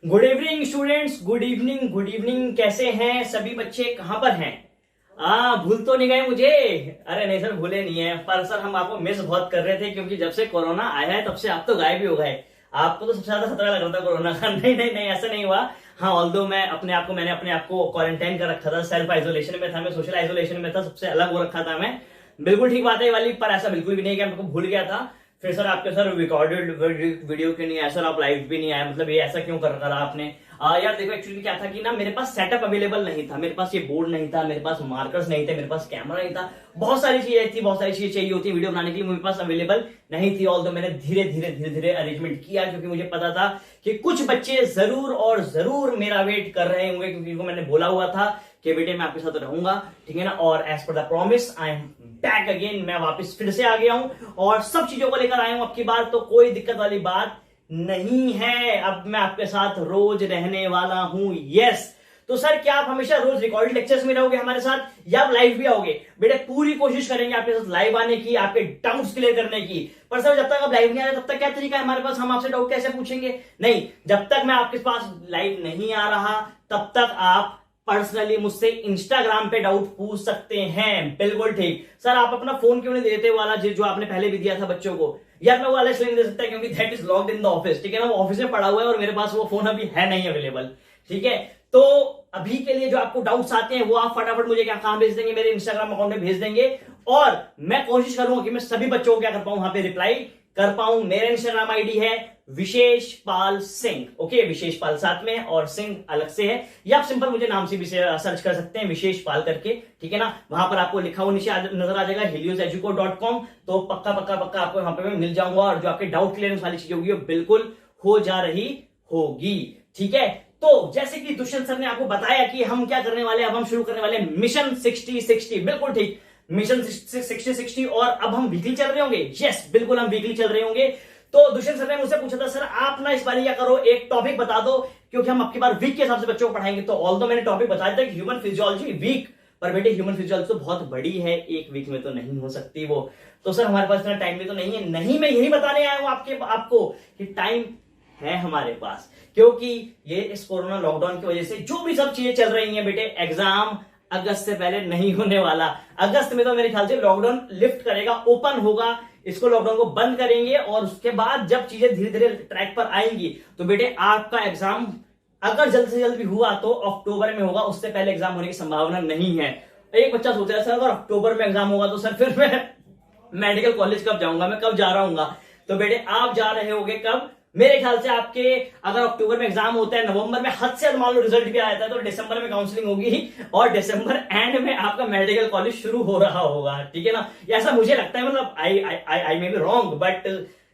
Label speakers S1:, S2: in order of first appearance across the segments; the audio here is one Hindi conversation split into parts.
S1: Good evening students, good evening good evening. कैसे हैं सभी बच्चे, कहां पर हैं? भूल तो नहीं गए मुझे? अरे नहीं सर, भूले नहीं है, पर सर हम आपको मिस बहुत कर रहे थे क्योंकि जब से कोरोना आया है तब से आप तो गायब ही हो गए। आपको तो सबसे ज्यादा खतरा लग रहा था कोरोना का। नहीं नहीं नहीं, ऐसा नहीं हुआ। हाँ, ऑल्दो मैंने अपने आप को क्वारंटाइन कर रखा था, सेल्फ आइसोलेशन में था मैं, सोशल आइसोलेशन में था, सबसे अलग हो रखा था मैं। बिल्कुल ठीक बात है ये वाली, पर ऐसा बिल्कुल भी नहीं कि मैं भूल गया था। फिर सर आपके सर रिकॉर्डेड वीडियो क्यों नहीं आया सर, आप लाइव भी नहीं आए, मतलब ये ऐसा क्यों कर करा आपने? यार देखो, एक्चुअली क्या था कि ना मेरे पास सेटअप अवेलेबल नहीं था, मेरे पास ये बोर्ड नहीं था, मेरे पास मार्कर्स नहीं थे, मेरे पास कैमरा नहीं था, बहुत सारी चीजें थी, बहुत सारी चीजें चाहिए होती वीडियो बनाने के लिए, मेरे पास अवेलेबल नहीं थी। ऑल्दो मैंने धीरे धीरे अरेंजमेंट किया क्योंकि मुझे पता था कि कुछ बच्चे जरूर और जरूर मेरा वेट कर रहे होंगे, क्योंकि उनको मैंने बोला हुआ था कि बेटे मैं आपके साथ रहूंगा, ठीक है ना। और as per the promise I am back again, मैं वापस फिर से आ गया हूं और सब चीजों को लेकर आया हूं। अब की बार तो कोई दिक्कत वाली बात नहीं है, अब मैं आपके साथ रोज रहने वाला हूं। यस, तो सर क्या आप हमेशा रोज रिकॉर्डेड लेक्चर्स में रहोगे हमारे साथ या आप लाइव भी आओगे? बेटे पूरी कोशिश करेंगे आपके साथ लाइव आने की, आपके डाउट्स क्लियर करने की। पर सर जब तक आप लाइव नहीं आ रहे तब तक क्या तरीका है हमारे पास, हम आपसे डाउट कैसे पूछेंगे? नहीं, जब तक मैं आपके पास लाइव नहीं आ रहा तब तक आप पर्सनली मुझसे इंस्टाग्राम पे डाउट पूछ सकते हैं। बिल्कुल ठीक। सर आप अपना फोन क्यों नहीं देते वाला जो आपने पहले भी दिया था बच्चों को? यार मैं वो वाला इसलिए नहीं दे सकता क्योंकि that is locked in the office, ठीक है ना, वो ऑफिस में पड़ा हुआ है और मेरे पास वो फोन अभी है नहीं अवेलेबल, ठीक है। तो अभी के लिए जो आपको डाउट्स आते हैं वो आप फटाफट मुझे क्या कहां भेज देंगे, मेरे इंस्टाग्राम अकाउंट में भेज देंगे और मैं कोशिश करूंगा कि मैं सभी बच्चों को क्या कर पाऊं, वहां पे रिप्लाई कर पाऊं। मेरा इंस्टाग्राम आईडी है विशेष पाल सिंह, ओके, विशेष पाल साथ में और सिंह अलग से है, या आप सिंपल मुझे नाम से भी सर्च कर सकते हैं विशेष पाल करके, ठीक है ना। वहां पर आपको लिखा हुआ नीचे नजर आ जाएगा helioseduco.com, तो पक्का पक्का पक्का आपको वहां पे मैं मिल जाऊंगा और जो आपके डाउट क्लियरेंस वाली चीजें होगी वो बिल्कुल हो जा रही होगी, ठीक है। तो जैसे कि दुष्यंत सर ने आपको बताया कि हम क्या करने वाले, अब हम शुरू करने वाले मिशन 60-60, बिल्कुल ठीक, मिशन 60-60। और अब हम वीकली चल रहे होंगे, यस बिल्कुल हम वीकली चल रहे होंगे। तो दुष्यंत सर ने मुझसे पूछा था सर आप ना इस बार क्या करो, एक टॉपिक बता दो, क्योंकि हम आपकी बार वीक के हिसाब से बच्चों को पढ़ाएंगे। तो ऑल्दो मैंने टॉपिक बताया था ह्यूमन फिजियोलॉजी वीक, पर बेटे ह्यूमन फिजियोलॉजी तो बहुत बड़ी है, एक वीक में तो नहीं हो सकती वो। तो सर हमारे पास इतना टाइम भी तो नहीं है। नहीं, मैं यही बताने आया हूं आपको कि टाइम है हमारे पास, क्योंकि ये इस कोरोना लॉकडाउन की वजह से जो भी सब चीजें चल रही हैं बेटे, एग्जाम अगस्त से पहले नहीं होने वाला। अगस्त में तो मेरे ख्याल से लॉकडाउन लिफ्ट करेगा, ओपन होगा, इसको लॉकडाउन को बंद करेंगे और उसके बाद जब चीजें धीरे धीरे ट्रैक पर आएंगी तो बेटे आपका एग्जाम अगर जल्द से जल्द भी हुआ तो अक्टूबर में होगा, उससे पहले एग्जाम होने की संभावना नहीं है। एक बच्चा सोच रहा है सर अगर अक्टूबर में एग्जाम होगा तो सर फिर मैं मेडिकल कॉलेज कब जाऊंगा, मैं कब जा रहा हूँ? तो बेटे आप जा रहे होगे कब? मेरे ख्याल से आपके अगर अक्टूबर में एग्जाम होता है, नवंबर में हद से मान लो रिजल्ट भी आया था, तो दिसंबर में काउंसलिंग होगी और दिसंबर एंड में आपका मेडिकल कॉलेज शुरू हो रहा होगा, ठीक है ना। ऐसा मुझे लगता है, मतलब आई मे बी रॉन्ग, बट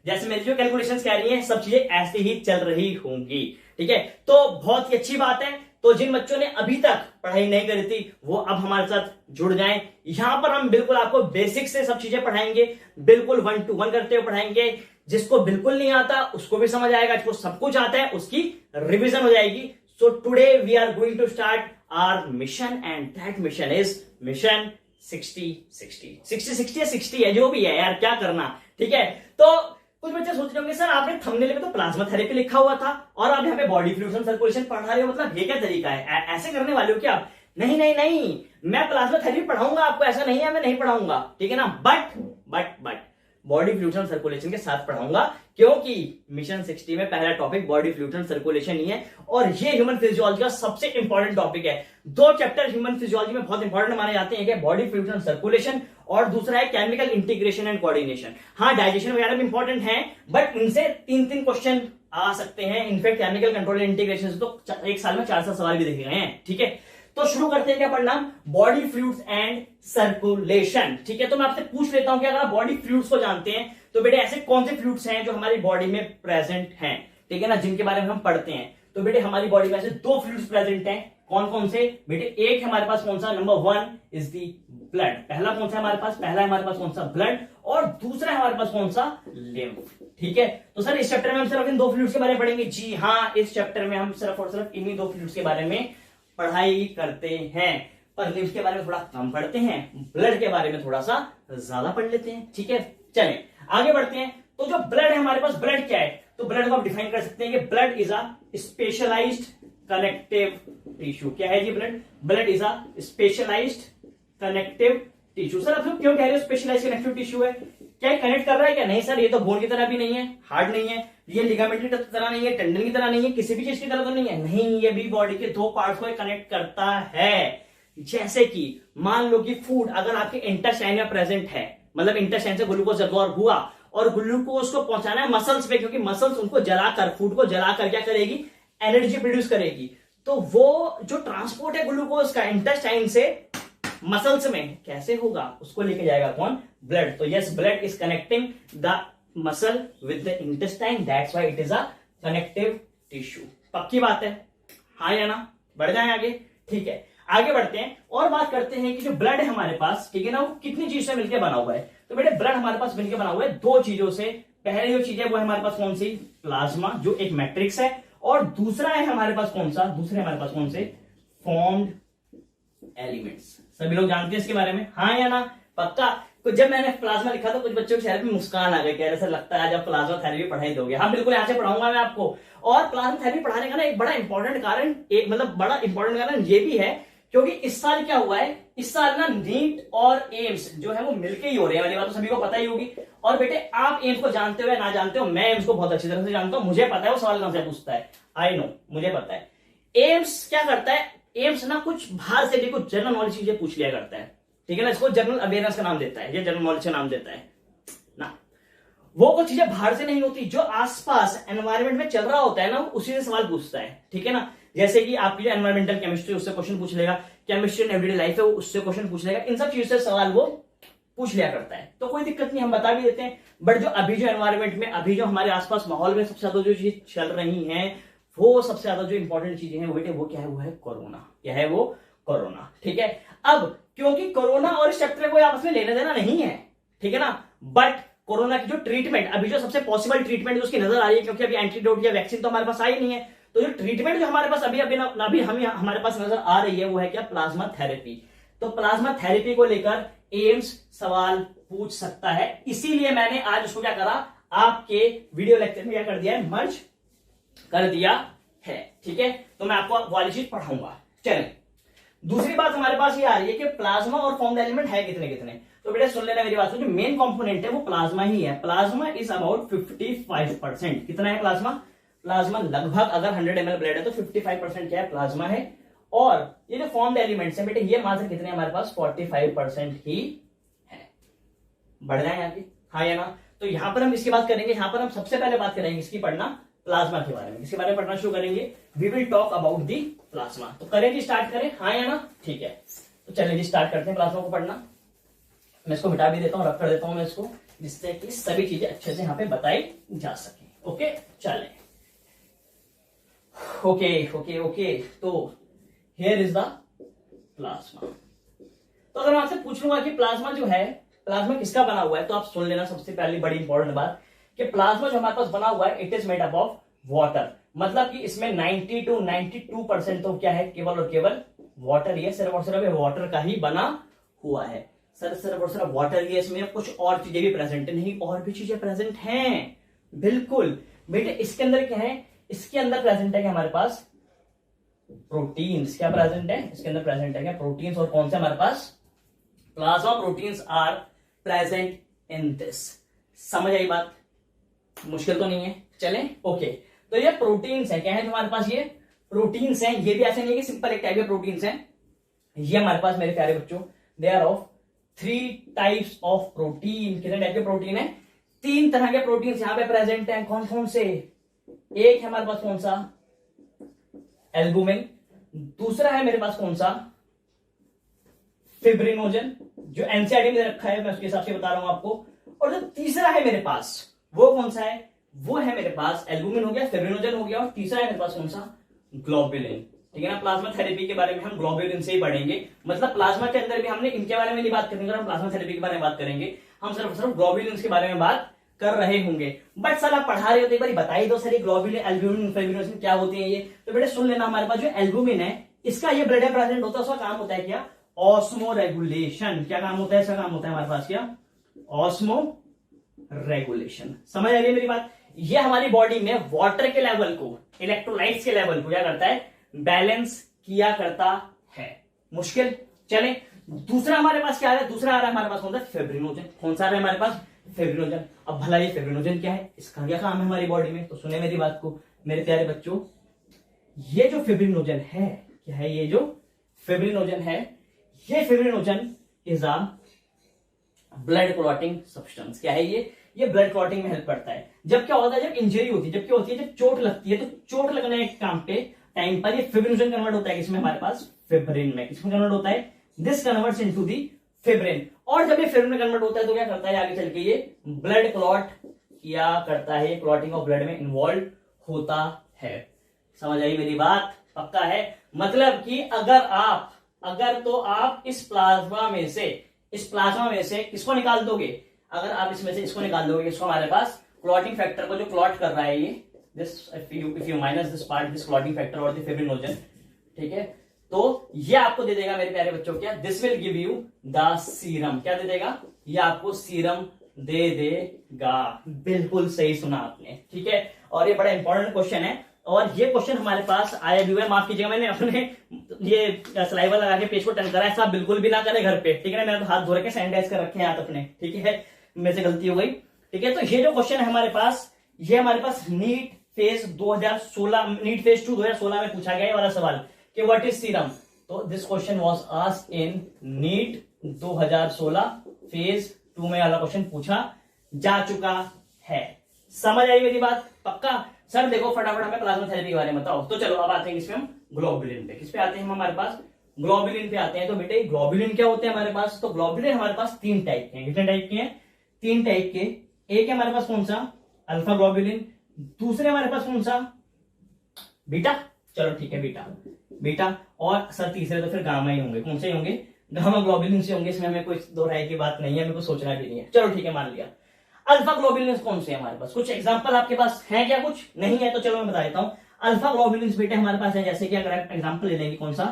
S1: जैसे मेरी जो कैलकुलेशंस कह रही हैं सब चीजें ऐसे ही चल रही होंगी, ठीक है। तो बहुत ही अच्छी बात है। तो जिन बच्चों ने अभी तक पढ़ाई नहीं करी थी वो अब हमारे साथ जुड़ जाएं। यहां पर हम बिल्कुल आपको बेसिक से सब चीजें पढ़ाएंगे, बिल्कुल 1-to-1 करते हुए पढ़ाएंगे। जिसको बिल्कुल नहीं आता उसको भी समझ आएगा, जिसको सब कुछ आता है उसकी रिवीजन हो जाएगी। So today we are going to start our mission and that mission is mission 60-60। 60-60 या 60 है, जो भी है यार, क्या करना, ठीक है। तो कुछ बच्चे सोच रहे होंगे सर आपने थंबनेल में तो प्लाज्मा थेरेपी लिखा हुआ था और आप यहाँ पे बॉडी फ्लूइड्स एंड सर्कुलेशन पढ़ा रहे हो, मतलब ये क्या तरीका है, ऐसे करने वाले हो क्या आप? नहीं नहीं नहीं, मैं प्लाज्मा थेरेपी पढ़ाऊंगा आपको, ऐसा नहीं है मैं नहीं पढ़ाऊंगा, ठीक है ना। But body fluids and circulation के साथ पढ़ाऊंगा, क्योंकि मिशन 60 में पहला topic body fluids and circulation ही है और ये ह्यूमन फिजियोलॉजी का सबसे इंपॉर्टेंट टॉपिक है। दो चैप्टर ह्यूमन फिजियोलॉजी में बहुत इंपॉर्टेंट माने जाते हैं, बॉडी फ्लूइड्स एंड सर्कुलेशन और दूसरा है केमिकल इंटीग्रेशन एंड कोऑर्डिनेशन। हाँ, डाइजेशन वगैरह भी इंपॉर्टेंट है, बट इनसे 3-3 क्वेश्चन आ सकते हैं। In fact chemical control and integration से तो एक साल में 4 सवाल भी देखे गए हैं, ठीक है। तो शुरू करते हैं क्या पढ़ना, बॉडी फ्लूइड्स एंड सर्कुलेशन, ठीक है। तो मैं आपसे पूछ लेता हूं कि अगर आप बॉडी फ्लूइड्स को जानते हैं तो बेटे ऐसे कौन से फ्लूइड्स हैं जो हमारी बॉडी में प्रेजेंट हैं, ठीक है ना, जिनके बारे में हम पढ़ते हैं। तो बेटे हमारी बॉडी में ऐसे 2 फ्लूइड्स प्रेजेंट हैं, कौन कौन से बेटे? एक हमारे पास कौन सा, नंबर 1 इज दी ब्लड। पहला कौन सा हमारे पास? पहला हमारे पास कौन सा? ब्लड। और दूसरा हमारे पास कौन सा? लिम्फ, ठीक है। तो सर इस चैप्टर में हम सिर्फ इन 2 फ्लूइड्स के बारे में पढ़ेंगे? जी हाँ, इस चैप्टर में हम सिर्फ और सिर्फ इन्हीं 2 फ्लूइड्स के बारे में पढ़ाई करते हैं, पर लिम्फ के बारे में थोड़ा कम पढ़ते हैं, ब्लड के बारे में थोड़ा सा ज्यादा पढ़ लेते हैं, ठीक है। चलें आगे बढ़ते हैं। तो जो ब्लड है हमारे पास, ब्लड क्या है, तो ब्लड को आप डिफाइन कर सकते हैं कि blood is a specialised connective tissue. क्या है जी blood? Blood is a specialised connective tissue. Sir आप लोग क्यों कह रहे हो स्पेशलाइज्ड कनेक्टिव टिश्यू है? क्या कनेक्ट कर रहा है क्या? नहीं सर, ये तो बोन की तरह भी नहीं है, हार्ड नहीं है, ये लिगामेंट की तरह नहीं है, टेंडन की तरह नहीं है, किसी भी चीज की तरह तो नहीं है। नहीं, ये भी बॉडी के दो पार्ट्स को कनेक्ट करता है। जैसे कि मान लो कि फूड अगर आपके इंटेस्टाइन में प्रेजेंट है, मतलब इंटेस्टाइन से ग्लूकोज एब्जॉर्ब हुआ और ग्लूकोज को पहुंचाना है मसल्स पे, क्योंकि मसल्स उनको जलाकर, फूड को जलाकर क्या करेगी? एनर्जी प्रोड्यूस करेगी। तो वो जो ट्रांसपोर्ट है ग्लूकोज का इंटेस्टाइन से मसल्स में कैसे होगा? उसको लेके जाएगा कौन? ब्लड। तो yes, blood is connecting the muscle with the intestine, that's why it is a connective tissue. पक्की बात है? हाँ या ना? बढ़ जाए आगे, ठीक है। आगे बढ़ते हैं और बात करते हैं कि जो ब्लड है हमारे पास, ठीक है ना, वो कितनी चीज से मिलकर बना हुआ है। तो बेटे ब्लड हमारे पास मिलकर बना हुआ है दो चीजों से। पहली जो चीज है वो है हमारे पास कौन सी? प्लाज्मा, जो एक मैट्रिक्स है, और दूसरा है हमारे पास कौन सा? दूसरे हमारे पास कौन से? Formed elements. सभी लोग जानते हैं इसके बारे में? हाँ या ना? पक्का? तो जब मैंने प्लाज्मा लिखा तो कुछ बच्चों के चेहरे पे मुस्कान आ गई, कह रहे सर लगता है आज आप प्लाज्मा थेरेपी पढ़ाई दोगे। हाँ बिल्कुल, यहाँ से पढ़ाऊंगा मैं आपको। और प्लाज्मा थेरेपी पढ़ाने का ना एक बड़ा इंपॉर्टेंट कारण, एक मतलब बड़ा इंपॉर्टेंट कारण ये भी है, क्योंकि इस साल क्या हुआ है, इस साल ना नीट और एम्स जो है वो मिलके ही हो रहे हैं, वाली बात तो सभी को पता ही होगी। और बेटे आप एम्स को जानते हो या ना जानते हो, मैं एम्स को बहुत अच्छी तरह से जानता हूं, मुझे पता है वो सवाल कहां से पूछता है। आई नो, मुझे पता है। एम्स क्या करता है? एम्स ना कुछ बाहर से भी कुछ जनरल नॉलेज चीजें पूछ लिया करता है, ठीक है ना। इसको जनरल अवेयरनेस का नाम देता है, ये जनरल नॉलेज का नाम देता है ना। वो कुछ चीजें बाहर से नहीं होती, जो आसपास एनवायरमेंट में चल रहा होता है ना, उसी से सवाल पूछता है, ठीक है ना। जैसे कि आपकी जो एनवायरमेंटल केमिस्ट्री, उससे क्वेश्चन पूछ लेगा, केमिस्ट्री इन एवरीडे लाइफ है उससे क्वेश्चन पूछ लेगा, इन सब चीजों से सवाल वो पूछ लिया करता है। तो कोई दिक्कत नहीं, हम बता भी देते हैं। बट जो अभी जो एनवायरमेंट में, अभी जो हमारे आसपास माहौल में सबसे ज्यादा जो चीज चल रही है, वो सबसे ज्यादा जो इंपॉर्टेंट चीजें हैं वो बेटे वो क्या है? वो है कोरोना। क्या है वो? कोरोना, ठीक है। अब क्योंकि कोरोना और इस चैप्टर में कोई आपस में लेना देना नहीं है, ठीक है ना, बट कोरोना की जो ट्रीटमेंट, अभी जो सबसे पॉसिबल ट्रीटमेंट उसकी नजर आ रही है, क्योंकि अभी एंटीडोट या वैक्सीन तो हमारे पास आई नहीं है, तो जो ट्रीटमेंट जो हमारे पास अभी हम हमारे पास नजर आ रही है वो है क्या? Plasma therapy. तो प्लाज्मा थेरेपी को लेकर एम्स सवाल पूछ सकता है, इसीलिए मैंने आज उसको क्या करा, आपके वीडियो लेक्चर में क्या कर दिया है? मर्ज कर दिया है, ठीक है। तो मैं आपको वाली चीज पढ़ाऊंगा। चलें, दूसरी बात हमारे पास ये आ रही है कि प्लाज्मा और फॉर्म्ड एलिमेंट है कितने कितने। तो बेटा सुन लेना मेरी बात, जो मेन कंपोनेंट है वो प्लाज्मा ही है। Plasma is about 55%। कितना है प्लाज्मा? प्लाज्मा लगभग अगर 100 ml ब्लड है तो 55% क्या है? प्लाज्मा है। और ये जो फॉर्म्ड एलिमेंट्स है बेटे, ये मात्र कितने हमारे पास? 45% ही है। बढ़ जाए आगे, हाँ या ना? तो यहां पर हम इसकी बात करेंगे, यहां पर हम सबसे पहले बात करेंगे इसकी, पढ़ना प्लाज्मा के बारे में। इसके बारे में पढ़ना शुरू करेंगे, we will talk about the plasma. तो करें जी, स्टार्ट करें, हाँ या ना? ठीक है, तो चलिए जी स्टार्ट करते हैं प्लाज्मा को पढ़ना। मैं इसको मिटा भी देता हूं, रख कर देता हूं मैं इसको, जिससे कि सभी चीजें अच्छे से यहां पे बताई जा सके। ओके, चलें। ओके ओके ओके, तो हियर इज द प्लाज्मा। तो अगर मैं आपसे पूछ लूंगा कि प्लाज्मा जो है, प्लाज्मा किसका बना हुआ है, तो आप सुन लेना सबसे पहली बड़ी इंपॉर्टेंट बात कि प्लाज्मा जो हमारे पास बना हुआ है, it is made up of water. मतलब कि इसमें 90 to 92% तो क्या है? केवल और केवल वाटर ही है, सिर्फ और सिर्फ वाटर का ही बना हुआ है। सिर्फ और सिर्फ वाटर ही है, इसमें कुछ और चीजें भी प्रेजेंट है? नहीं, और भी चीजें प्रेजेंट हैं, बिल्कुल बेटे। इसके अंदर क्या है? इसके अंदर प्रेजेंट है कि हमारे पास प्रोटीन्स। क्या प्रेजेंट है इसके अंदर? प्रेजेंट है क्या? प्रोटीन्स। और कौन से हमारे पास? Plasma proteins are present in this. समझ आई बात? मुश्किल तो नहीं है, चलें। ओके, तो ये प्रोटीन्स है, क्या है जो हमारे पास? ये प्रोटीन्स हैं। ये भी ऐसे नहीं है कि सिंपल एक टाइप के प्रोटीन्स हैं। ये हमारे पास मेरे प्यारे बच्चों, they are of 3 types of protein. कितने टाइप के प्रोटीन है? 3 तरह के प्रोटीन्स यहां पे प्रेजेंट हैं। कौन कौन से? एक है हमारे पास कौन सा? एल्बुमिन। दूसरा है मेरे पास कौन सा? फिब्रिनोजन, जो एनसीईआरटी में रखा है, मैं उसके हिसाब से बता रहा हूं आपको। और जो तीसरा है मेरे पास, वो कौन सा है? वो है मेरे पास एल्बुमिन हो गया, फिब्रिनोजन हो गया, और तीसरा है मेरे पास कौन सा? ग्लोबुलिन। ठीक है ना। प्लाज्मा थेरेपी के बारे में हम ग्लोबुलिन से ही पढ़ेंगे। मतलब प्लाज्मा के अंदर भी हमने इनके बारे में नहीं बात करेंगे, हम प्लाज्मा थेरेपी के बारे में बात करेंगे। हम सिर्फ ग्लोबुलिन के बारे में बात कर रहे होंगे। बट सर आप पढ़ा रहे हो तो एक बार बता ही दो सर, ग्लोबुलिन, एल्बुमिन, फिब्रिनोजन क्या होती है ये। तो बेटे सुन लेना, हमारे पास जो एल्बुमिन है, इसका ये ब्लड में प्रेजेंट होता है, उसका काम होता है क्या? Osmo regulation. क्या काम होता है इसका? काम होता है हमारे पास क्या? Osmo regulation. समझ आ रही है मेरी बात? ये हमारी बॉडी में वाटर के लेवल को, इलेक्ट्रोलाइट्स के लेवल को क्या करता है, बैलेंस किया करता है। मुश्किल? चले दूसरा हमारे पास क्या है, दूसरा आ रहा है हमारे पास कौन सा, फिब्रिनोजन। कौन सा आ रहा है हमारे पास, फिब्रिनोजन। अब भला ये फिब्रिनोजन क्या है, इसका क्या काम है हमारी बॉडी में, तो सुने मेरी बात को मेरे प्यारे बच्चों। ये जो फिब्रिनोजन है, क्या है ये जो फिब्रिनोजन है, ये fibrinogen is a blood clotting substance. क्या है ये ब्लड क्लॉटिंग में हेल्प करता है। जब क्या होता है, जब इंजरी होती है, जब क्या होती है, जब चोट लगती है, तो चोट लगने के काम पे टाइम पर ये फिब्रिनोजन कन्वर्ट होता है किसमें, हमारे पास फिब्रिन में। किसमें कन्वर्ट होता है, this converts into the fibrin. और जब ये फिब्रिन में कन्वर्ट होता है तो क्या करता है, आगे चल के ये ब्लड क्लॉट किया करता है, क्लॉटिंग ऑफ ब्लड में इन्वॉल्व होता है। समझ आई मेरी बात? पक्का है? मतलब कि अगर तो आप इस प्लाज्मा में से किसको निकाल दोगे, अगर आप इसमें से इसको निकाल दोगे, इसको हमारे पास क्लॉटिंग फैक्टर को जो क्लॉट कर रहा है ये, this if you minus this part, this clotting factor और द फिब्रिनोजन, ठीक है, तो ये आपको दे देगा मेरे प्यारे बच्चों, क्या, this will give you the serum. क्या दे देगा, ये आपको सीरम दे देगा। बिल्कुल सही सुना आपने, ठीक है। और ये बड़ा इंपॉर्टेंट क्वेश्चन है, और ये क्वेश्चन हमारे पास आया भी हुआ है। माफ कीजिएगा, मैंने अपने ये सलाइवा लगा के पेज को टर्न करा है, ऐसा बिल्कुल भी ना करें घर पे, ठीक है ना। मैंने तो हाथ धो के सैनिटाइज कर रखे हैं हाथ अपने, ठीक है, मेरे से गलती हो गई, ठीक है। तो ये जो क्वेश्चन है हमारे पास, ये हमारे पास नीट फेज 2 2016 में पूछा गया है वाला सवाल कि व्हाट इज सीरम। तो this question was asked in NEET 2016 phase 2 में वाला क्वेश्चन पूछा जा चुका है। समझ आई मेरी बात? पक्का? सर देखो फटाफट हमें प्लाज्मा थेरेपी के बारे में बताओ। तो चलो अब आते हैं इसमें हम ग्लोबुलिन पे। किस पे आते हैं हम, हमारे पास ग्लोबुलिन पे आते हैं। तो बेटे ग्लोबुलिन क्या होते हैं हमारे पास, तो ग्लोबुलिन हमारे पास 3 टाइप के हैं। कितने टाइप के हैं, 3 टाइप के। एक है हमारे पास कौन सा, अल्फा ग्लोबुलिन। दूसरे हमारे पास कौन सा, बीटा। चलो ठीक है, बीटा। और सर तीसरे तो फिर गामा ही होंगे। कौन से होंगे, गामा ग्लोबुलिन से होंगे। इसमें हमें कोई दो राय की बात नहीं है, हमें को सोचना भी नहीं है। चलो ठीक है, मान लिया। अल्फा ग्लोबुलिन कौन से हमारे पास, कुछ एग्जांपल आपके पास है क्या, कुछ नहीं है तो चलो मैं बता देता हूं। अल्फा ग्लोबुलिन बेटे हमारे पास है, जैसे कि अगर आप एग्जांपल ले लेंगे कौन सा,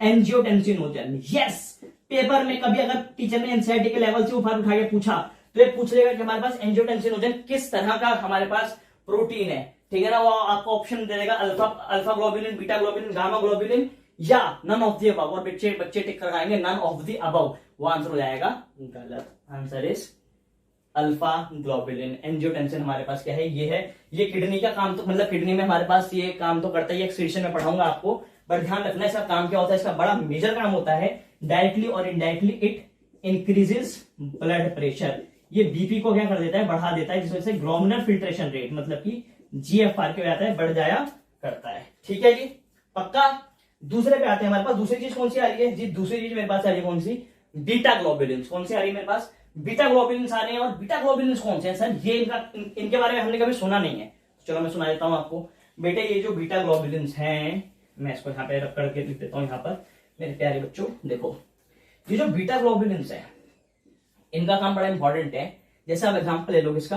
S1: एंजियोटेंसिनोजन। यस, पेपर में कभी अगर टीचर ने एनसीईआरटी के लेवल से उठा के पूछा तो ये पूछ लेगा कि हमारे पास एंजियोटेंसिनोजन किस तरह का हमारे पास प्रोटीन है, ठीक है ना। वो आपको ऑप्शन दे देगा alpha globulin, beta globulin, gamma globulin या नन ऑफ द अबव। और बच्चे टिक कराएंगे नन ऑफ द अबव, वो आंसर हो जाएगा गलत। Answer is alpha globulin. Angiotensin हमारे पास क्या है, ये किडनी का काम, तो मतलब किडनी में हमारे पास ये काम तो करता है। एक्सक्रीशन में पढ़ाऊंगा आपको, पर ध्यान रखना इसका काम क्या होता है। इसका बड़ा मेजर काम होता है, डायरेक्टली और indirectly it increases blood pressure. ये बीपी को क्या कर देता है, बढ़ा देता है, जिस वजह से ग्लोमेरुलर फिल्ट्रेशन रेट मतलब कि जीएफआर के आता है, बढ़ जाया करता है। ठीक है जी, पक्का। दूसरे पे आते हैं, हमारे पास दूसरी चीज कौन सी आ रही है जी, दूसरी चीज मेरे पास आ रही है कौन सी, बीटा ग्लोबुलिन। कौन सी आ रही है मेरे पास, बीटा ग्लोबुलिन आ रहे हैं। और बीटा ग्लोबुलिन कौन से हैं सर, ये इनके बारे में हमने कभी सुना नहीं है। चलो मैं सुना देता हूं आपको। बेटे ये जो बीटा ग्लोबुलिन हैं, मैं इसको यहाँ पे रख करके लिख देता हूं यहाँ पर मेरे प्यारे बच्चों। देखो ये जो बीटा ग्लोबुलिन है, इनका काम बड़ा इंपॉर्टेंट है। जैसे आप एग्जाम्पल ले लो इसका,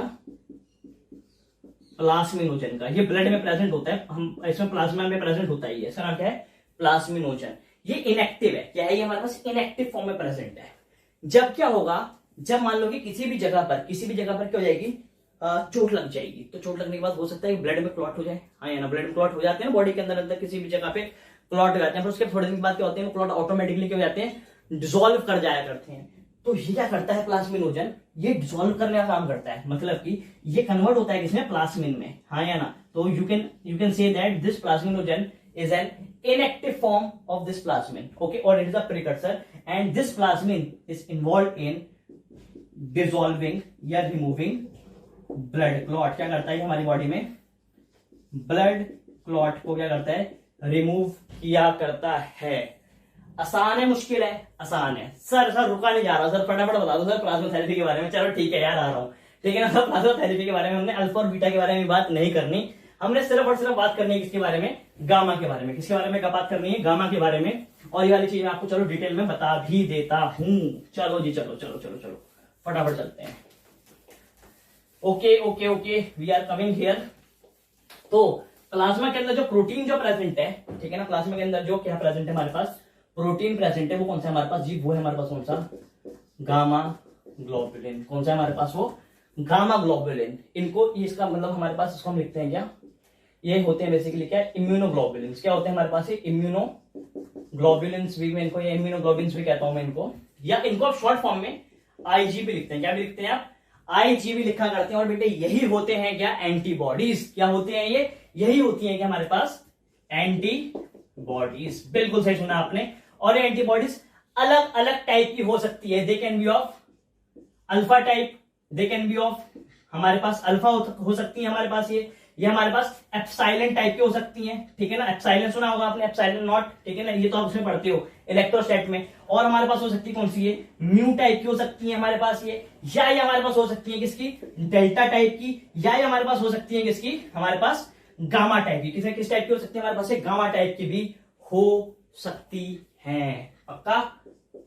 S1: प्लाज्मिनोजन का। ये ब्लड में प्रेजेंट होता है, हम इसमें प्लाज्मा में प्रेजेंट होता है। इसका नाम क्या है, प्लाज्मिनोजन। ये इनएक्टिव है, क्या है ये हमारे पास इनएक्टिव फॉर्म में प्रेजेंट है। जब क्या होगा, जब मान लो कि किसी भी जगह पर क्या हो जाएगी, चोट लग जाएगी, तो चोट लगने के बाद हो सकता है ब्लड में क्लॉट हो जाए। हाँ या ना, ब्लड में क्लॉट हो जाते हैं ना, बॉडी के अंदर अंदर किसी भी जगह पे क्लॉट हो जाते हैं। फिर उसके थोड़े दिन बाद क्या होते हैं, क्लॉट ऑटोमेटिकली क्या हो जाते हैं, डिसॉल्व कर जाया करते हैं। तो ये क्या करता है प्लाज्मिनोजन, ये डिसॉल्व करने का काम करता है। मतलब कि ये कन्वर्ट होता है किसमें, प्लाज्मिन में। हाँ या ना, तो you can say that this plasminogen is an inactive form of this plasmin, okay, or it is a precursor, and this plasmin is involved in dissolving या removing blood clot। क्या करता है हमारी बॉडी में, ब्लड क्लॉट को क्या करता है, रिमूव किया करता है। आसान है, मुश्किल है, आसान है। सर रुका नहीं जा रहा, सर फटाफट बता दो सर प्लाज्मा थेरेपी के बारे में। चलो ठीक है यार, आ रहा हूं, ठीक है ना। प्लाज्मा थेरेपी के बारे में हमने अल्फा और बीटा के बारे में बात नहीं करनी, हमने सिर्फ और सिर्फ बात करनी है किसके बारे में, गामा के बारे में। किसके बारे में बात करनी है, गामा के बारे में। और ये वाली चीज मैं आपको चलो डिटेल में बता भी देता हूं। चलो जी, चलो फटाफट चलते हैं। Okay, we are coming here. तो प्लाज्मा के अंदर जो प्रोटीन जो प्रेजेंट है, ठीक है ना, प्लाज्मा के अंदर जो क्या प्रेजेंट है हमारे पास, प्रोटीन प्रेजेंट है, वो कौन सा हमारे पास जी, वो है हमारे पास कौन सा, गामा ग्लोबुलिन। कौन सा है हमारे पास, वो गामा ग्लोबुलिन, इनको इसका मतलब हमारे पास इसको हम लिखते हैं क्या, ये होते हैं बेसिकली क्या, इम्यूनोग्लोबुलिन। क्या होते हैं हमारे पास, इम्यूनोग्लोबुलिन्स भी, मैं इनको ये इम्यूनोग्लोबुलिन्स भी कहता हूं मैं इनको, या इनको आप शॉर्ट फॉर्म में आईजी भी लिखते हैं। क्या भी लिखते हैं आप, आईजी भी लिखा करते हैं। और बेटे यही होते हैं क्या, एंटीबॉडीज। क्या होते हैं ये, यही होती हैं क्या हमारे पास एंटीबॉडीज। बिल्कुल सही सुना आपने। और ये एंटीबॉडीज अलग अलग टाइप की हो सकती है। They can be of alpha type, they can be of, हमारे पास अल्फा हो सकती है हमारे पास ये हमारे पास एप्सिलॉन टाइप की हो सकती हैं, ठीक है ना। एप्सिलॉन सुना होगा आपने, एप्सिलॉन नॉट, ठीक है ना, ये तो आप उसमें पढ़ते हो इलेक्ट्रोस्टैट में। और हमारे पास हो सकती है कौन सी, ये म्यू टाइप की हो सकती है हमारे पास ये, या ये हमारे पास हो सकती है किसकी, डेल्टा टाइप की, या ये हमारे पास हो सकती है किसकी, हमारे पास गामा टाइप की। किस टाइप की हो सकती है हमारे पास, गामा टाइप की भी हो सकती है। पक्का,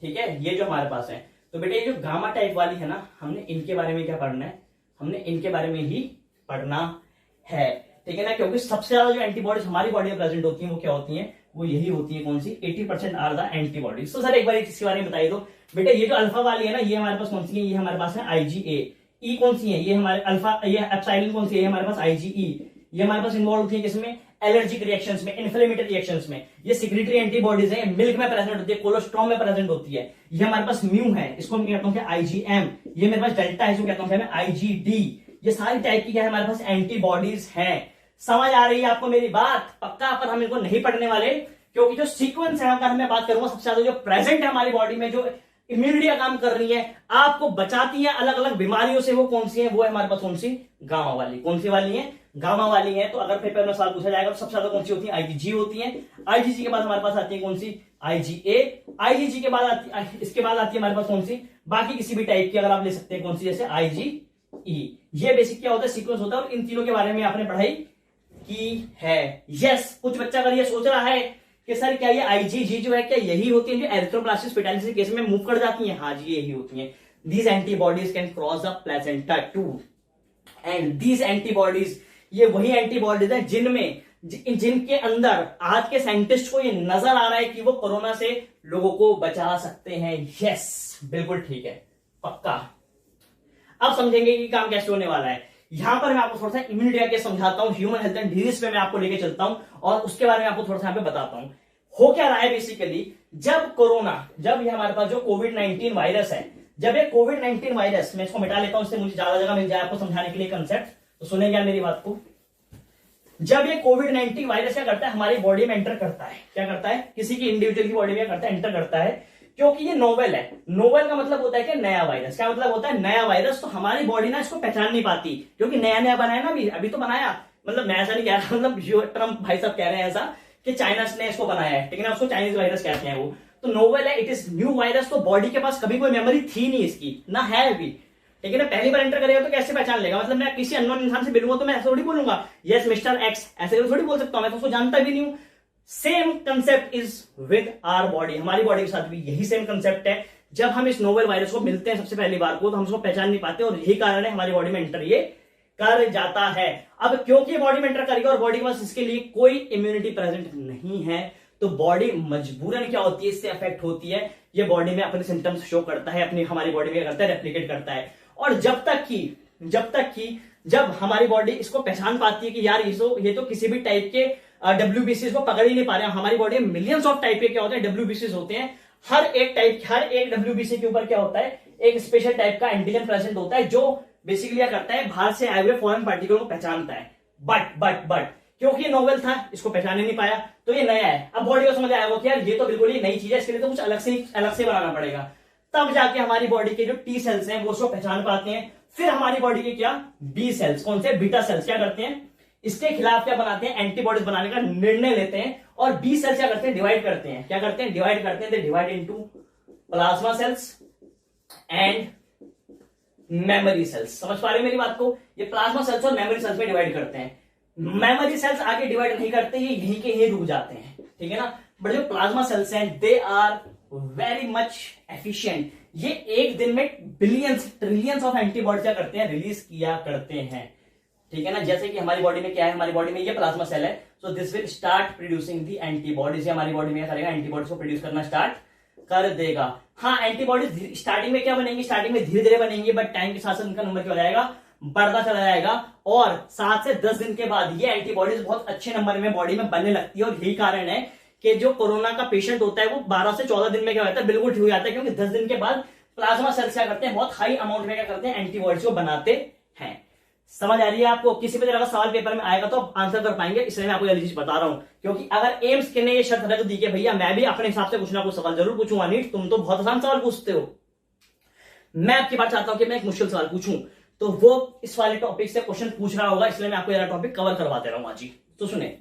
S1: ठीक है। ये जो हमारे पास है, तो बेटे ये जो गामा टाइप वाली है ना, हमने इनके बारे में क्या पढ़ना है, हमने इनके बारे में ही पढ़ना है, ठीक है ना। क्योंकि सबसे ज्यादा जो एंटीबॉडीज हमारी बॉडी में प्रेजेंट होती हैं वो क्या होती हैं, वो यही होती है कौन सी, 80% आर द एंटीबॉडीज। तो सर एक बार इसके बारे में बताइए दो बेटे। ये जो अल्फा वाली है ना, ये हमारे पास कौन सी है, ये हमारे पास है आईजीए। ई कौन सी है, ये हमारे अल्फा, ये एप्सिलॉन कौन सी है, ये हमारे पास आईजीई। ये हमारे पास इन्वॉल्व होती है किसमें, एलर्जिक रिएक्शंस में, इन्फ्लेमेटरी रिएक्शंस में। ये सिक्रेटरी एंटीबॉडीज है, मिल्क में प्रेजेंट होती है, कोलोस्ट्रॉम में प्रेजेंट होती है। ये हमारे पास म्यू है, इसको मैं कहता हूँ आईजीएम। ये मेरे पास डेल्टा है, इसको कहता हूँ आईजीडी। ये सारी टाइप की क्या है हमारे पास एंटीबॉडीज हैं। समझ आ रही है आपको मेरी बात, पक्का। पर हम इनको नहीं पढ़ने वाले, क्योंकि जो सीक्वेंस है, अगर मैं बात करूंगा सबसे ज्यादा जो प्रेजेंट है हमारी बॉडी में, जो इम्यूनिटी का काम कर रही है, आपको बचाती है अलग अलग बीमारियों से, वो कौन सी है, वो है हमारे पास कौन सी, गामा वाली। कौन सी वाली है, गामा वाली है। तो अगर पेपर में सवाल पूछा जाएगा तो सबसे ज्यादा कौन सी होती है, आईजीजी होती है। आईजीजी के बाद हमारे पास आती है कौन सी, आईजीए। आईजीजी के बाद आती है, इसके बाद आती है हमारे पास कौन सी, बाकी किसी भी टाइप की अगर आप ले सकते हैं कौन सी, जैसे आईजीई। ये बेसिक क्या होता है, सीक्वेंस होता है। और इन तीनों के बारे में आपने पढ़ाई की है। यस, कुछ बच्चा अगर ये सोच रहा है कि सर क्या ये आईजीजी जो है, क्या यही होती है जो एरिथ्रोब्लास्टिक फेटालिटी केस में मूव कर जाती है। हाँ जी, यही होती है। These antibodies can cross the placenta too, and these antibodies, ये वही एंटीबॉडीज हैं जिनके अंदर आज के साइंटिस्ट को ये नजर आ रहा है कि वो कोरोना से लोगों को बचा सकते हैं। यस, बिल्कुल ठीक है, पक्का। अब समझेंगे कि काम कैसे होने वाला है। यहां पर मैं आपको थोड़ा सा इम्यूनिटी के समझाता हूं, ह्यूमन हेल्थ एंड डिजीज पे मैं आपको लेके चलता हूं, और उसके बारे में आपको थोड़ा सा यहां पे बताता हूं। हो क्या रहा है बेसिकली, जब ये हमारे पास जो कोविड-19 वायरस है, जब ये कोविड-19 वायरस, मैं इसको मिटा लेता हूं, इससे मुझे ज्यादा जगह मिल जाए आपको समझाने के लिए कंसेप्ट, तो सुने क्या मेरी बात को। जब ये कोविड-19 वायरस क्या करता है, हमारी बॉडी में एंटर करता है, क्या करता है, किसी की इंडिविजुअल की बॉडी में करता है, एंटर करता है, क्योंकि ये नोवेल है। नोवेल का मतलब होता है कि नया वायरस। क्या मतलब होता है, नया वायरस। तो हमारी बॉडी ना इसको पहचान नहीं पाती, क्योंकि नया नया बनाया ना, अभी तो बनाया। मतलब मैं ऐसा नहीं कह रहा, मतलब ट्रम्प भाई साहब कह रहे हैं ऐसा कि चाइना ने इसको बनाया है, ठीक है ना, उसको चाइनीज वायरस कहते हैं वो। तो नोवेल है, इट इज न्यू वायरस। तो बॉडी के पास कभी कोई मेमोरी थी नहीं इसकी, ना है अभी, ठीक है ना। पहली बार एंटर करेगा तो कैसे पहचान लेगा। मतलब मैं किसी अननोन इंसान से मिलूंगा तो मैं ऐसा थोड़ी बोलूंगा यस मिस्टर एक्स, ऐसे थोड़ी बोल सकता हूं, मैं तो उसको जानता भी नहीं हूं। Same concept is with our body, हमारी बॉडी के साथ भी यही सेम कंसेप्ट है। जब हम इस नोवेल वायरस को मिलते हैं सबसे पहली बार को, तो हम उसको पहचान नहीं पाते, और यही कारण है हमारी बॉडी में एंटर ये कर जाता है। अब क्योंकि बॉडी में एंटर करेगा और बॉडी के पास इसके लिए कोई इम्यूनिटी प्रेजेंट नहीं है, तो बॉडी मजबूरन क्या होती है, इससे अफेक्ट होती है। ये बॉडी में अपने सिम्टम्स शो करता है, अपनी हमारी बॉडी में करता है, रेप्लिकेट करता है। और जब तक कि जब हमारी बॉडी इसको पहचान पाती है कि यार ये तो किसी भी टाइप के डब्ल्यूबीसी को पकड़ ही नहीं पा रहे हैं। हमारी बॉडी में मिलियंस ऑफ टाइप के क्या होते हैं, डब्ल्यूबीसी होते हैं। हर एक डब्ल्यूबीसी के ऊपर क्या होता है, एक स्पेशल टाइप का एंटीजन प्रेजेंट होता है, जो बेसिकली क्या करता है, बाहर से आए हुए फॉरेन पार्टिकल को पहचानता है। बट क्योंकि ये नोवेल था, इसको पहचान नहीं पाया, तो ये नया है। अब बॉडी को समझ आया वो कि यार ये तो बिल्कुल ही नई चीज है, इसके लिए तो कुछ अलग से बनाना पड़ेगा। तब जाके हमारी बॉडी के जो टी सेल्स हैं वो उसको पहचान पाते हैं। फिर हमारी बॉडी के क्या, बी सेल्स, कौन से, बीटा सेल्स क्या करते हैं, इसके खिलाफ क्या बनाते हैं, एंटीबॉडीज बनाने का निर्णय लेते हैं। और बी सेल्स क्या करते हैं, डिवाइड करते हैं। क्या करते हैं, डिवाइड करते हैं। They divide into plasma cells and memory cells. समझ पा रहे मेरी बात को, ये प्लाज्मा सेल्स और मेमोरी सेल्स में डिवाइड करते हैं। मेमोरी सेल्स आगे डिवाइड नहीं करते, ये यहीं के यहीं रुक जाते हैं, ठीक है ना। बट जो प्लाज्मा सेल्स हैं, they are very much efficient. ये एक दिन में बिलियंस ट्रिलियंस ऑफ एंटीबॉडीज क्या करते हैं, रिलीज किया करते हैं, ठीक है ना। जैसे कि हमारी बॉडी में क्या है, हमारी बॉडी में ये प्लाज्मा सेल है, so this will start producing the antibodies. हमारी बॉडी में क्या करेगा, एंटीबॉडीज को प्रोड्यूस करना स्टार्ट कर देगा। हाँ, एंटीबॉडीज स्टार्टिंग में क्या बनेंगी, स्टार्टिंग में धीरे धीरे बनेंगी, बट टाइम के साथ साथ उनका नंबर क्या हो जाएगा, बढ़ता चला जाएगा। और 7 से 10 दिन के बाद ये एंटीबॉडीज बहुत अच्छे नंबर में बॉडी में बनने लगती है। और यही कारण है कि जो कोरोना का पेशेंट होता है वो 12 से 14 दिन में क्या होता है, बिल्कुल ठीक हो जाता है, क्योंकि 10 दिन के बाद प्लाज्मा सेल्स क्या करते हैं, बहुत हाई अमाउंट में क्या करते हैं, एंटीबॉडीज को बनाते हैं। समझ आ रही है आपको? किसी भी तरह का सवाल पेपर में आएगा तो आप आंसर कर पाएंगे, इसलिए मैं आपको ये चीज बता रहा हूं। क्योंकि अगर एम्स के ने ये शर्त रख दी कि भैया मैं भी अपने हिसाब से कुछ ना कुछ सवाल जरूर पूछूंगा, नीट तुम तो बहुत आसान सवाल पूछते हो, मैं आपकी बात चाहता हूं कि मैं एक मुश्किल सवाल पूछूं, तो वो इस वाले टॉपिक से क्वेश्चन पूछ रहा होगा, इसलिए मैं आपको ये टॉपिक कवर करवाते रहूंगा जी। तो सुने,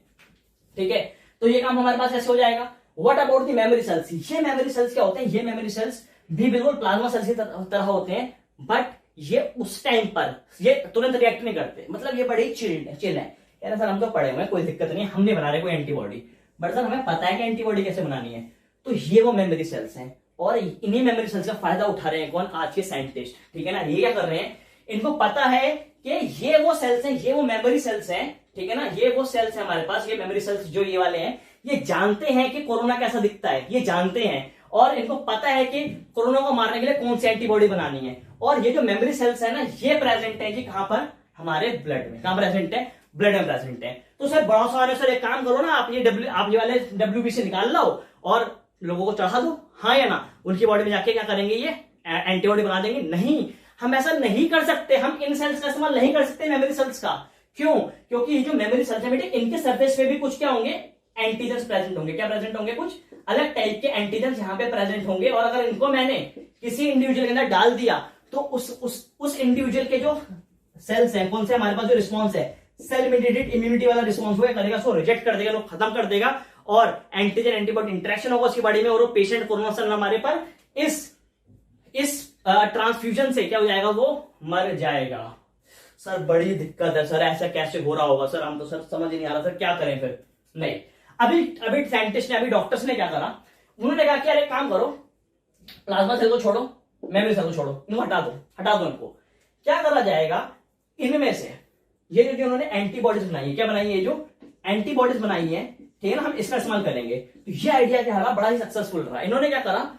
S1: ठीक है, तो ये काम हमारे पास ऐसे हो जाएगा। What about the memory cells? ये मेमोरी सेल्स क्या होते हैं, ये मेमोरी सेल्स भी बिल्कुल प्लाज्मा सेल्स की तरह होते हैं, बट ये उस टाइम पर ये तुरंत रिएक्ट नहीं करते, मतलब ये बड़े चिल है यार सर, हम तो पढ़े हुए हैं, कोई दिक्कत नहीं, हम नहीं बना रहे कोई एंटीबॉडी, बट सर हमें पता है कि एंटीबॉडी कैसे बनानी है। तो ये वो मेमोरी सेल्स हैं, और इन्हीं मेमोरी सेल्स का फायदा उठा रहे हैं कौन, आज के साइंटिस्ट, ठीक है ना। ये क्या कर रहे हैं, इनको पता है कि ये वो सेल्स हैं, ये वो मेमोरी सेल्स हैं, ठीक है ना, ये वो सेल्स हैं हमारे पास, ये मेमोरी सेल्स जो ये वाले हैं, ये जानते हैं कि कोरोना कैसा दिखता है, ये जानते हैं, और इनको पता है कि कोरोना को मारने के लिए कौन सी एंटीबॉडी बनानी है। और ये जो मेमोरी सेल्स है ना, ये प्रेजेंट है जी कहां पर, हमारे ब्लड में। कहां प्रेजेंट है, ब्लड में प्रेजेंट है। तो सर बड़ा सवाल है, सर एक काम करो ना, आप ये वाले WBC निकाल लो और लोगों को चढ़ा दो, हाँ या ना, उनकी बॉडी में जाके क्या करेंगे, ये एंटीबॉडी बना देंगे। नहीं, हम ऐसा नहीं कर सकते, हम इन सेल्स का इस्तेमाल नहीं कर सकते मेमोरी सेल्स का। क्यों? क्योंकि ये जो मेमोरी सेल्स है बेटे, इनके सरफेस पे भी कुछ क्या होंगे, एंटीजन्स प्रेजेंट होंगे। क्या प्रेजेंट होंगे, कुछ अलग टाइप के एंटीजन्स यहाँ पे प्रेजेंट होंगे। और अगर इनको मैंने किसी इंडिविजुअल के अंदर डाल दिया तो उस इंडिविजुअल के जो सेल्स हैं, कौन से हमारे पास जो रिस्पॉन्स है, सेल मेडिएटेड इम्यूनिटी वाला रिस्पॉन्स वो करेगा, उसको रिजेक्ट कर देगा, खत्म कर देगा, और एंटीजन एंटीबॉडी इंटरेक्शन होगा उसकी बॉडी में, और वो पेशेंट कोरोना से हमारे पर इस ट्रांसफ्यूजन से क्या हो जाएगा, वो मर जाएगा। सर बड़ी दिक्कत है सर, ऐसा कैसे हो रहा होगा सर, हम तो सर समझ ही नहीं आ रहा सर, क्या करें फिर। नहीं, अभी साइंटिस्ट ने, अभी डॉक्टर्स ने क्या करा, उन्होंने कहा कि अरे काम करो, प्लाज्मा सेल को छोड़ो, मेमोरी सेल को छोड़ो, इनको हटा दो इनको। क्या करा जाएगा, इनमें से ये जो उन्होंने एंटीबॉडीज बनाई है, क्या बनाई है, जो एंटीबॉडीज बनाई है, ठीक है ना, हम इसका इस्तेमाल करेंगे। तो ये आइडिया क्या रहा, बड़ा ही सक्सेसफुल रहा। इन्होंने क्या करा,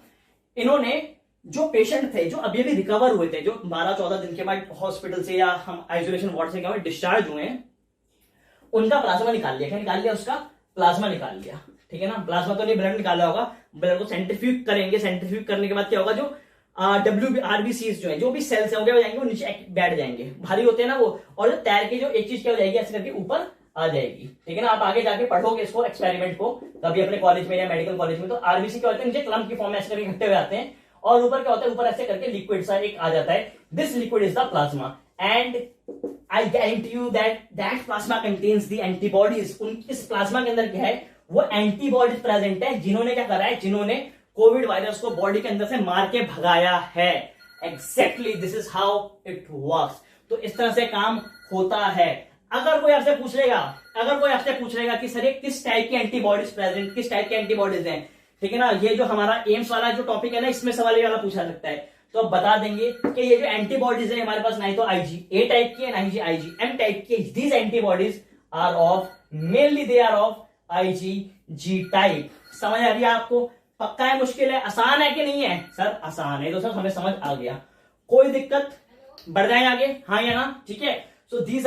S1: इन्होंने जो पेशेंट थे, जो अभी रिकवर हुए थे, जो 12-14 दिन के बाद हॉस्पिटल से या हम आइसोलेशन वार्ड से डिस्चार्ज हुए हैं, उनका प्लाज्मा निकाल लिया। क्या निकाल लिया, उसका प्लाज्मा निकाल लिया, ठीक है ना। प्लाज्मा तो नहीं, ब्लड निकाला होगा, ब्लड को सेंट्रीफ्यूज करेंगे, सेंट्रीफ्यूज करने के बाद क्या होगा, जो WBRBCs जो है, जो भी सेल्स है हो जाएंगे, वो नीचे बैठ जाएंगे, भारी होते हैं ना वो, और जो तैर के जो एक चीज क्या हो जाएगी, ऐसे करके ऊपर आ जाएगी, ठीक है ना। आप आगे जाके पढ़ोगे इसको, एक्सपेरिमेंट को कभी अपने कॉलेज में या मेडिकल कॉलेज में, तो RBC क्या होते हैं, नीचे क्लम्प की फॉर्म में ऐसे करके इकट्ठे हो जाते हैं, और ऊपर क्या होता है, ऊपर ऐसे करके लिक्विड सा एक आ जाता है। This liquid is the plasma, and I guarantee you that plasma contains the antibodies। इस प्लाज्मा के अंदर क्या है, वो एंटीबॉडीज प्रेजेंट है, जिन्होंने क्या करा है, जिन्होंने कोविड वायरस को बॉडी के अंदर से मार के भगाया है। Exactly this is how it works. तो इस तरह से काम होता है। अगर कोई आपसे पूछ लेगा कि सर ये किस टाइप की एंटीबॉडीज प्रेजेंट, किस टाइप की एंटीबॉडीज हैं, ठीक है ना, ये जो हमारा एम्स वाला जो टॉपिक है ना, इसमें सवाल ये वाला पूछा सकता है, तो अब बता देंगे कि ये जो एंटीबॉडीज है हमारे पास, ना ही तो IgA टाइप की है, ना ही IgM टाइप की। These antibodies are of, mainly they are of IgG type. समझ आ रही है आपको? पक्का है, मुश्किल है, आसान है कि नहीं है? सर आसान है, तो सर हमें समझ आ गया, कोई दिक्कत, बढ़ जाए आगे, हाँ या ना, ठीक है। So this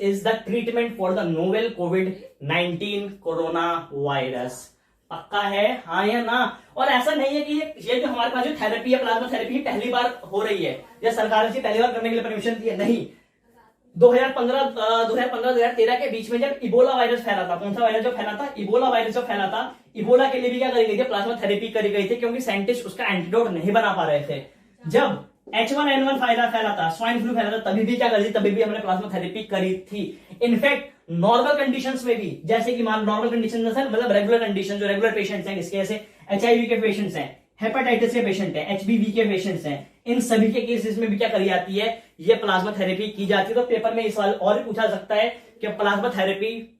S1: is the treatment for the novel COVID-19 corona virus. पक्का है, हाँ या ना? और ऐसा नहीं है कि ये जो हमारे पास जो थेरेपी है, प्लाज्मा थेरेपी, पहली बार हो रही है, या सरकार ने पहली बार करने के लिए परमिशन दी है, नहीं। 2015-2013 के बीच में जब इबोला वायरस फैला था, कौन सा वायरस जो फैला था, इबोला वायरस जो फैला था, इबोला के लिए भी क्या करी गई थी, प्लाज्मा थेरेपी करी गई थी, क्योंकि साइंटिस्ट उसका एंटीडोट नहीं बना पा रहे थे। जब H1N1 फैला था, स्वाइन फ्लू फैला था, तभी भी क्या करी थी, तभी भी हमने प्लाज्मा थेरेपी करी थी। इनफैक्ट नॉर्मल कंडीशंस में भी, जैसे कि मान नॉर्मल कंडीशन मतलब रेगुलर कंडीशन, जो रेगुलर पेशेंट्स हैं, इसके जैसे HIV के पेशेंट्स हैं, हेपेटाइटिस के पेशेंट हैं, HBV के पेशेंट्स हैं, इन सभी के केसेस में भी क्या करी जाती है, ये प्लाज्मा थेरेपी की जाती है। तो पेपर में इस सवाल और भी पूछा सकता है कि प्लाज्मा थेरेपी,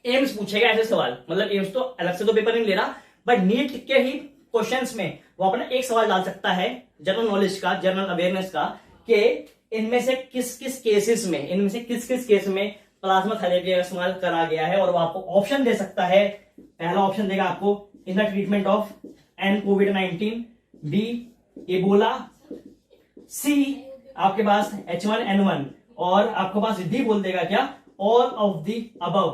S1: एम्स पूछेगा ऐसे सवाल, मतलब एम्स तो अलग से तो पेपर नहीं ले रहा, बट नीट के ही क्वेश्चंस में वो अपना एक सवाल डाल सकता है, जनरल नॉलेज का, जनरल अवेयरनेस का, कि इनमें से किस किस केस में प्लाज्मा थेरेपी का इस्तेमाल करा गया है, और वो आपको ऑप्शन दे सकता है। पहला ऑप्शन देगा आपको, in the treatment of an कोविड-19, बी एबोला, सी आपके पास H1N1 और आपके पास डी बोल देगा क्या, ऑल ऑफ द अबव।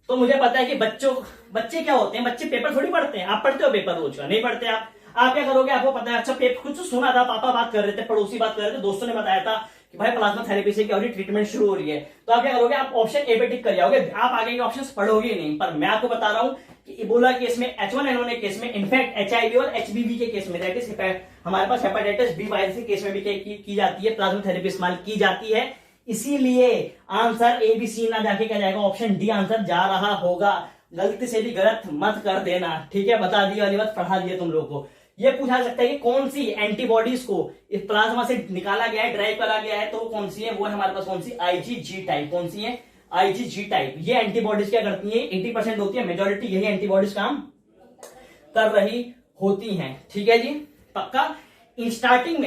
S1: तो मुझे पता है कि बच्चे क्या होते हैं, बच्चे पेपर थोड़ी पढ़ते हैं। आप पढ़ते हो पेपर रोज का? नहीं पढ़ते। आप क्या करोगे, आपको पता है अच्छा पेपर कुछ सुना था, पापा बात कर रहे थे, पड़ोसी बात कर रहे थे, दोस्तों ने बताया था कि भाई प्लाज्मा थेरेपी से क्या हो रही ट्रीटमेंट शुरू हो रही है, तो आप क्या करोगे, आप ऑप्शन ए पे टिक कर जाओगे, आप आगे के ऑप्शंस पढ़ोगे नहीं। पर मैं आपको बता रहा हूं कि इबोला केस में, H1N1 के केस में, इनफैक्ट HIV और HBV के केस में, दैट इज हमारे पास हेपेटाइटिस बी वायरस के केस में भी की जाती है, प्लाज्मा थेरेपी इस्तेमाल की जाती है। इसीलिए आंसर ए बी सी ना जाके क्या जाएगा, ऑप्शन डी आंसर जा रहा होगा। गलती से भी गलत मत कर देना, ठीक है। बता दी वाली बात, पढ़ा दिया तुम लोगों को। ये पूछा सकता है कि कौन सी एंटीबॉडीज को इस प्लाज्मा से निकाला गया है, ड्राइव करा गया है, तो कौन सी है, वो है हमारे पास कौन सी, IgG टाइप। कौन सी है, IgG टाइप। ये एंटीबॉडीज क्या करती है, 80% होती है, मेजोरिटी यही एंटीबॉडीज काम कर रही होती हैं, ठीक है जी, पक्का। स्टार्टिंग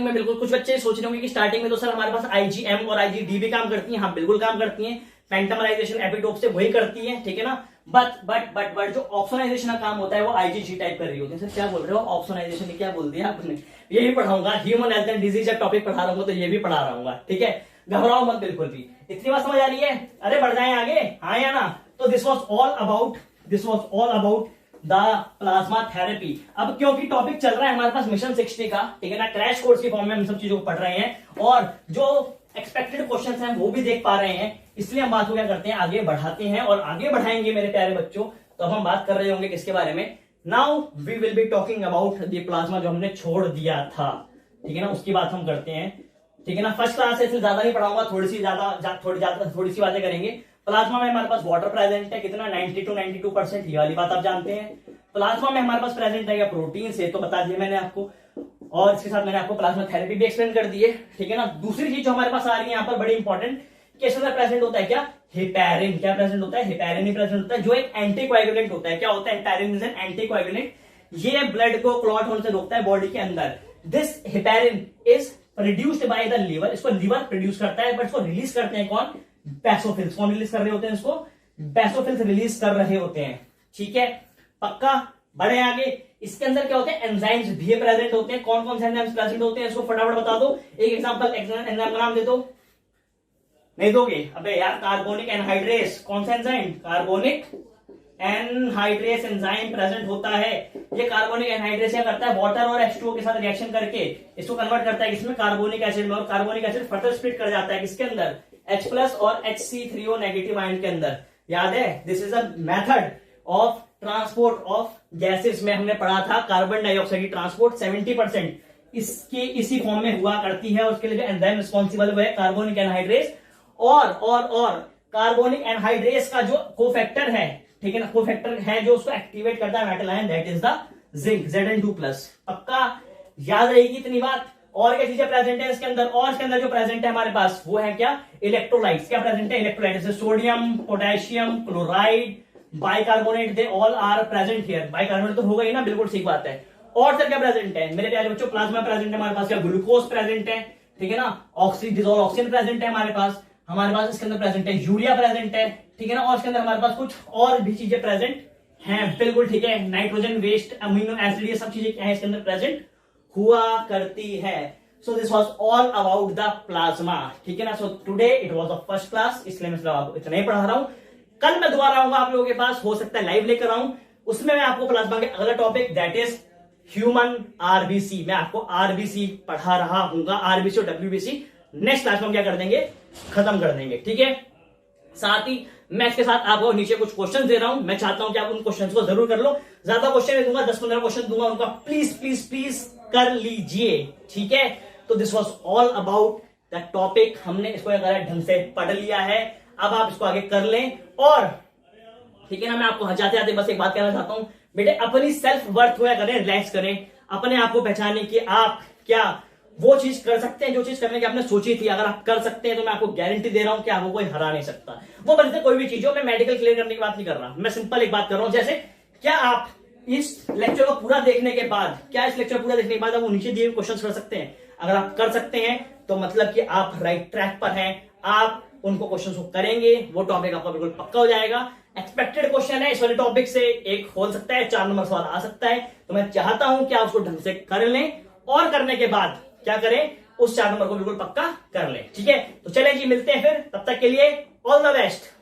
S1: में बिल्कुल कुछ बच्चे सोच रहे होंगे कि स्टार्टिंग में तो सर हमारे पास IgM और IgD भी काम करती हैं। हाँ बिल्कुल काम करती हैं, पेंटामराइजेशन एपिटोप से वही करती है, ठीक है ना। बट जो ऑप्सोनाइजेशन का काम होता है वो IgG टाइप कर रही होती है। सर क्या बोल रहे हो, ऑप्सोनाइजेशन क्या बोल दिया आपने? ये भी पढ़ाऊंगा, ह्यूमन हेल्थ एंड डिजीज जब टॉपिक पढ़ा रहा हूँ तो ये भी पढ़ा रहा हूँ, ठीक है। घबराओ मत बिल्कुल भी। इतनी बात समझ आ रही है? अरे बढ़ जाए आगे, हाँ या ना। तो this was all about the plasma therapy. अब क्योंकि टॉपिक चल रहा है हमारे पास मिशन 60 का, ठीक है ना, क्रैश कोर्स के फॉर्म में हम सब चीजों को पढ़ रहे हैं और जो एक्सपेक्टेड क्वेश्चंस हैं वो भी देख पा रहे हैं, इसलिए हम बात को क्या करते हैं, आगे बढ़ाते हैं और आगे बढ़ाएंगे मेरे प्यारे बच्चों। तो अब हम बात कर रहे होंगे किसके बारे में, now we will be talking about the plasma, जो हमने छोड़ दिया था, ठीक है ना, उसकी बात हम करते हैं, ठीक है ना। फर्स्ट क्लास से ज्यादा नहीं पढ़ाऊंगा, थोड़ी सी बातें करेंगे। प्लाज्मा में हमारे पास वाटर प्रेजेंट है, कितना, 90 to 92%, ये वाली बात आप जानते हैं। प्लाज्मा में हमारे पास प्रेजेंट है क्या, प्रोटीन से, तो बता दिया मैंने आपको, और इसके साथ मैंने आपको प्लाज्मा थेरेपी भी एक्सप्लेन कर दी है, ठीक है ना। दूसरी चीज जो हमारे पास आ रही है यहाँ पर बड़ी इंपॉर्टेंट, कैसे प्रेजेंट होता है क्या, हेपेरिन। क्या प्रेजेंट होता है, हेपेरिन ही प्रेजेंट होता है, जो एक एंटीकोएगुलेंट होता है। क्या होता है, हेपेरिन इज एन एंटीकोएगुलेंट, ये ब्लड को क्लॉट होने से रोकता है बॉडी के अंदर। This heparin is produced by the liver, इसको लिवर प्रोड्यूस करता है, बट इसको रिलीज करते हैं कौन, बैसोफिल्स। कौन रिलीज कर रहे होते हैं इसको, बैसोफिल्स रिलीज कर रहे होते हैं, ठीक है, पक्का। बढ़े आगे, इसके अंदर क्या होते हैं, एंजाइम्स भी प्रेजेंट होते हैं। कौन कौन से एंजाइम्स प्रेजेंट होते हैं, इसको फटाफट बता दो। एक एग्जांपल एंजाइम का नाम दे दो, नहीं दोगे, अबे यार, कार्बोनिक एनहाइड्रेस। कौन सा enzyme, carbonic anhydrase enzyme present होता है। ये कार्बोनिक एनहाइड्रेस क्या करता है, वाटर और H2O के साथ रिएक्शन करके इसको कन्वर्ट करता है किसमें, कार्बोनिक एसिड में, और कार्बोनिक एसिड फर्दर स्प्लिट कर जाता है किसके अंदर, H+ और HC3O नेगेटिव आयन के अंदर। याद है, this is a method of transport of gases में हमने पढ़ा था, कार्बन डाइऑक्साइड की ट्रांसपोर्ट 70% इसी फॉर्म में हुआ करती है। उसके लिए जो एंजाइम रिस्पॉन्सिबल है कार्बोनिक एनहाइड्रेस, और कार्बोनिक एनहाइड्रेस का जो कोफैक्टर है, ठीक है ना, कोफैक्टर है जो उसको एक्टिवेट करता है metal ion, that is the zinc, Zn2+। पक्का याद रहेगी इतनी बात। और क्या चीजें प्रेजेंट है इसके अंदर, और इसके अंदर जो प्रेजेंट है हमारे पास वो है क्या, इलेक्ट्रोलाइट्स। क्या प्रेजेंट है, electrolytes, sodium, potassium, chloride, bicarbonate, they all are present here. Bicarbonate तो हो गई ना, बिल्कुल ठीक बात है। और सर क्या प्रेजेंट है मेरे प्यारे बच्चों, प्लाज्मा प्रेजेंट है हमारे पास, क्या ग्लूकोज प्रेजेंट है, ठीक है ना, डिसॉल्व ऑक्सीजन प्रेजेंट है हमारे पास इसके अंदर प्रेजेंट है, यूरिया प्रेजेंट है, ठीक है ना, और इसके अंदर हमारे पास कुछ और भी चीजें प्रेजेंट हैं, बिल्कुल ठीक है, नाइट्रोजन, वेस्ट, अमीनो एसिड, ये सब चीजें क्या है इसके अंदर प्रेजेंट हुआ करती है। So this was all about the plasma, ठीक है ना। So today it was the first class, इसलिए मैं आपको इतना ही पढ़ा रहा हूं। कल मैं दोबारा आऊंगा आप लोगों के पास, हो सकता है लाइव लेकर आऊं, उसमें मैं आपको प्लाज्मा के अगला topic that is human RBC, मैं आपको आरबीसी पढ़ा रहा हूँ, आरबीसी और डब्ल्यूबीसी नेक्स्ट क्लास में हम क्या कर देंगे, खत्म कर देंगे, ठीक है। साथ ही मैं इसके साथ आपको नीचे कुछ क्वेश्चन दे रहा हूं, मैं चाहता हूं कि आप उन क्वेश्चंस को जरूर कर लो। ज्यादा क्वेश्चन नहीं दूंगा, 10-15 क्वेश्चन दूंगा, उनका प्लीज प्लीज प्लीज कर लीजिए, ठीक है। तो this was all about the topic, हमने इसको ढंग से पढ़ लिया है, अब आप इसको आगे कर लें। और ठीक है ना, मैं आपको जाते जाते बस एक बात कहना चाहता हूं, बेटे अपनी सेल्फ वर्थ हुआ करें, रिलैक्स करें, अपने आप को पहचाने कि आप क्या वो चीज कर सकते हैं जो चीज करने की आपने सोची थी। अगर आप कर सकते हैं तो मैं आपको गारंटी दे रहा हूं कि आपको कोई हरा नहीं सकता। वो बनते कोई भी चीज हो, मैं मेडिकल क्लियर करने की बात नहीं कर रहा, मैं सिंपल एक बात कर रहा हूं, जैसे क्या आप इस लेक्चर को पूरा देखने के बाद, आप वो नीचे दिए हुए क्वेश्चन कर सकते हैं? अगर आप कर सकते हैं तो मतलब कि आप राइट ट्रैक पर हैं, आप उनको क्वेश्चन को करेंगे, वो टॉपिक आपका बिल्कुल पक्का हो जाएगा। एक्सपेक्टेड क्वेश्चन है, इस वाले टॉपिक से एक हो सकता है 4 नंबर सवाल आ सकता है, तो मैं चाहता हूं कि आप उसको ढंग से कर लें और करने के बाद क्या करें, उस 4 नंबर को बिल्कुल पक्का कर लें। ठीक है, तो चलें जी, मिलते हैं फिर, तब तक के लिए ऑल द बेस्ट।